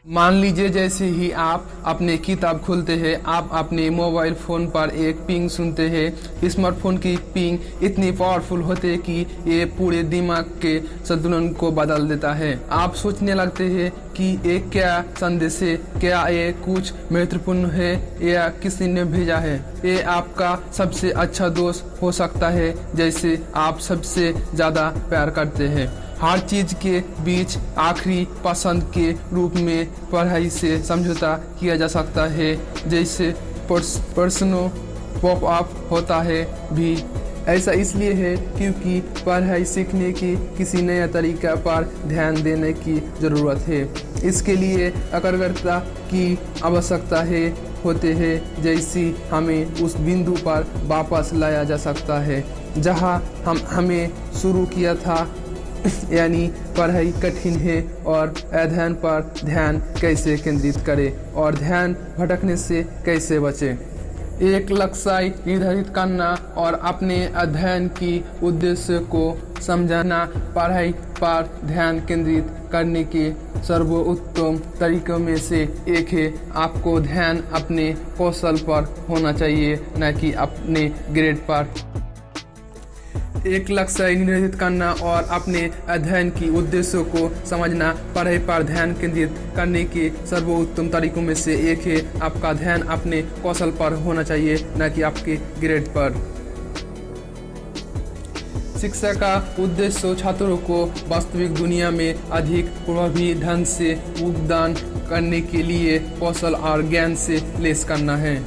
मान लीजिए जैसे ही आप अपने किताब खोलते हैं, आप अपने मोबाइल फ़ोन पर एक पिंग सुनते हैं। स्मार्टफोन की पिंग इतनी पावरफुल होती है कि ये पूरे दिमाग के संतुलन को बदल देता है। आप सोचने लगते हैं कि ये क्या संदेश है, क्या ये कुछ महत्वपूर्ण है या किसी ने भेजा है। ये आपका सबसे अच्छा दोस्त हो सकता है जैसे आप सबसे ज़्यादा प्यार करते हैं। हर चीज के बीच आखिरी पसंद के रूप में पढ़ाई से समझौता किया जा सकता है, जैसे पर्सनल पॉप अप होता है भी। ऐसा इसलिए है क्योंकि पढ़ाई सीखने की किसी नया तरीका पर ध्यान देने की ज़रूरत है। इसके लिए एकाग्रता की आवश्यकता होते हैं, जैसी हमें उस बिंदु पर वापस लाया जा सकता है जहां हमें शुरू किया था, यानी पढ़ाई कठिन है और अध्ययन पर ध्यान कैसे केंद्रित करें और ध्यान भटकने से कैसे बचें। एक लक्ष्य निर्धारित करना और अपने अध्ययन की उद्देश्य को समझना पढ़ाई पर ध्यान केंद्रित करने के सर्वोत्तम तरीकों में से एक है। आपको ध्यान अपने कौशल पर होना चाहिए, न कि अपने ग्रेड पर। एक लक्ष्य निर्धारित करना और अपने अध्ययन की उद्देश्यों को समझना पढ़ाई पर ध्यान केंद्रित करने के सर्वोत्तम तरीकों में से एक है। आपका ध्यान अपने कौशल पर होना चाहिए, न कि आपके ग्रेड पर। शिक्षा का उद्देश्य छात्रों को वास्तविक दुनिया में अधिक प्रभावी ढंग से योगदान करने के लिए कौशल और ज्ञान से लैस करना है।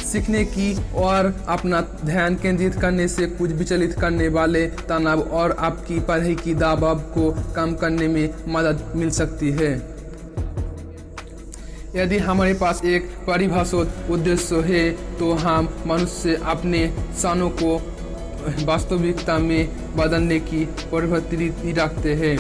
सीखने की और अपना ध्यान केंद्रित करने से कुछ विचलित करने वाले तनाव और आपकी पढ़ाई की दबाव को कम करने में मदद मिल सकती है। यदि हमारे पास एक परिभाषित उद्देश्य है तो हम मनुष्य अपने क्षणों को वास्तविकता में बदलने की प्रवृत्ति रखते हैं।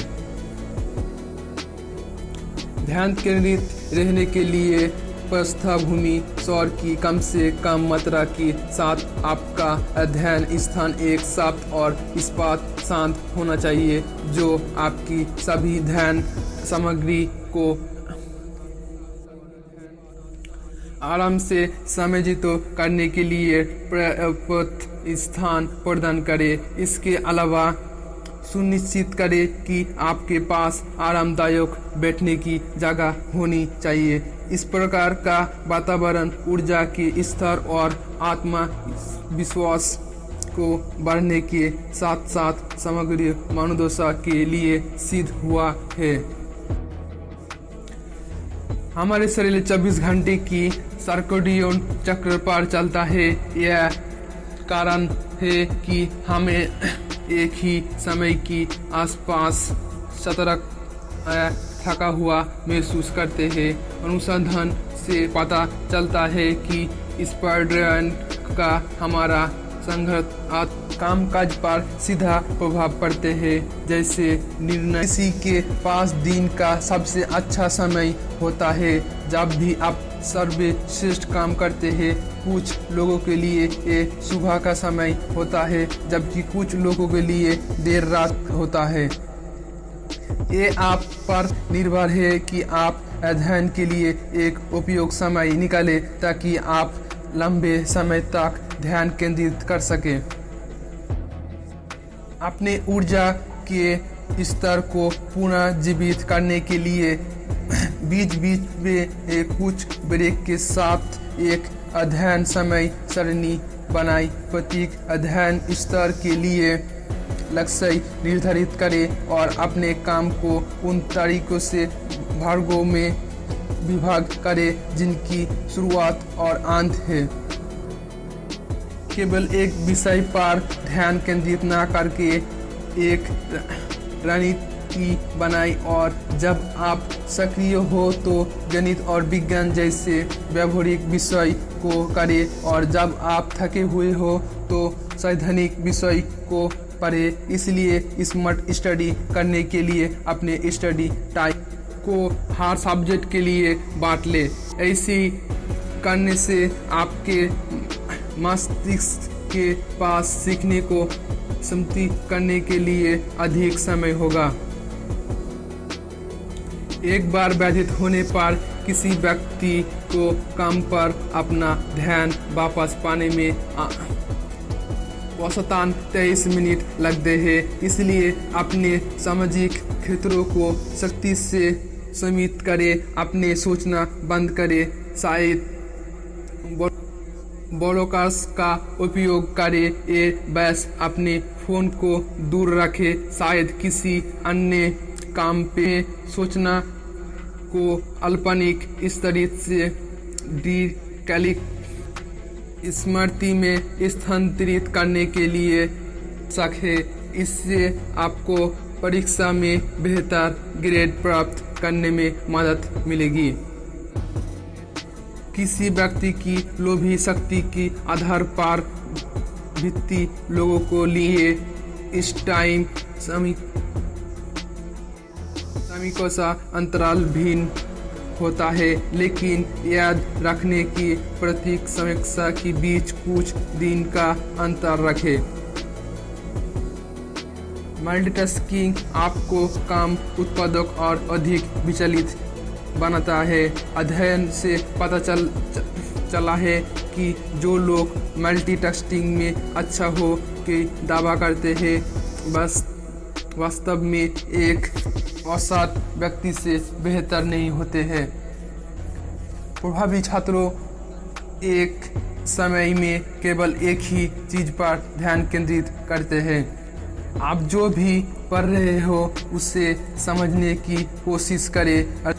ध्यान केंद्रित रहने के लिए पृष्ठभूमि शोर की कम से कम मात्रा के साथ आपका अध्ययन स्थान एक शांत और इस्पात शांत होना चाहिए, जो आपकी सभी ध्यान सामग्री को आराम से समायोजित करने के लिए पर्याप्त स्थान प्रदान करे। इसके अलावा सुनिश्चित करें कि आपके पास आरामदायक बैठने की जगह होनी चाहिए। इस प्रकार का वातावरण ऊर्जा के स्तर और आत्मविश्वास को बढ़ने के साथ साथ समग्र मनोदशा के लिए सिद्ध हुआ है। हमारे शरीर 24 घंटे की सर्कैडियन चक्र पर चलता है। यह कारण है कि हमें एक ही समय की आसपास सतर्क थका हुआ महसूस करते हैं। अनुसंधान से पता चलता है कि इस पर्यावरण का हमारा संगत कामकाज पर सीधा प्रभाव पड़ते हैं। जैसे निर्णय, किसी के पास दिन का सबसे अच्छा समय होता है जब भी आप सर्वश्रेष्ठ काम करते हैं। कुछ लोगों के लिए ये सुबह का समय होता है, जबकि कुछ लोगों के लिए देर रात होता है। ये आप पर निर्भर है कि आप अध्ययन के लिए एक उपयुक्त समय निकालें ताकि आप लंबे समय तक ध्यान केंद्रित कर सकें। अपने ऊर्जा के स्तर को पुनर्जीवित करने के लिए बीच बीच में कुछ ब्रेक के साथ एक अध्ययन समय सारणी बनाई। प्रत्येक अध्ययन स्तर के लिए लक्ष्य निर्धारित करें और अपने काम को उन तरीकों से भागों में विभाग करें जिनकी शुरुआत और अंत है। केवल एक विषय पर ध्यान केंद्रित न करके एक रणनीति बनाई, और जब आप सक्रिय हो तो गणित और विज्ञान जैसे व्यावहारिक विषय को करें, और जब आप थके हुए हो तो सैद्धांतिक विषय को पढ़ें। इसलिए स्मार्ट स्टडी करने के लिए अपने स्टडी टाइम को हर सब्जेक्ट के लिए बांट ले। ऐसे करने से आपके मस्तिष्क के पास सीखने को स्मृति करने के लिए अधिक समय होगा। एक बार बाधित होने पर किसी व्यक्ति को काम पर अपना ध्यान वापस पाने में औसतन 23 मिनट लगते हैं। इसलिए अपने सामाजिक क्षेत्रों को सख्ती से सीमित करें, अपने सोचना बंद करें, शायद ब्रोकर्स का उपयोग करें ये बस अपने फ़ोन को दूर रखें, शायद किसी अन्य काम पे सोचना को अल्पनिक इस तरीके से दीर्घकालिक स्मृति में स्थानांतरित करने के लिए सके। इससे आपको परीक्षा में बेहतर ग्रेड प्राप्त करने में मदद मिलेगी। किसी व्यक्ति की लोभी शक्ति के आधार पर वित्तीय लोगों को लिए इस टाइम श्रमिकों का अंतराल भिन्न होता है, लेकिन याद रखने की प्रत्येक समीक्षा के बीच कुछ दिन का अंतर रखें। मल्टीटास्किंग आपको कम उत्पादक और अधिक विचलित बनाता है। अध्ययन से पता चला है कि जो लोग मल्टीटास्किंग में अच्छा हो के दावा करते हैं, बस वास्तव में एक औसत व्यक्ति से बेहतर नहीं होते हैं। प्रभावी छात्रों एक समय में केवल एक ही चीज पर ध्यान केंद्रित करते हैं। आप जो भी पढ़ रहे हो उसे समझने की कोशिश करें।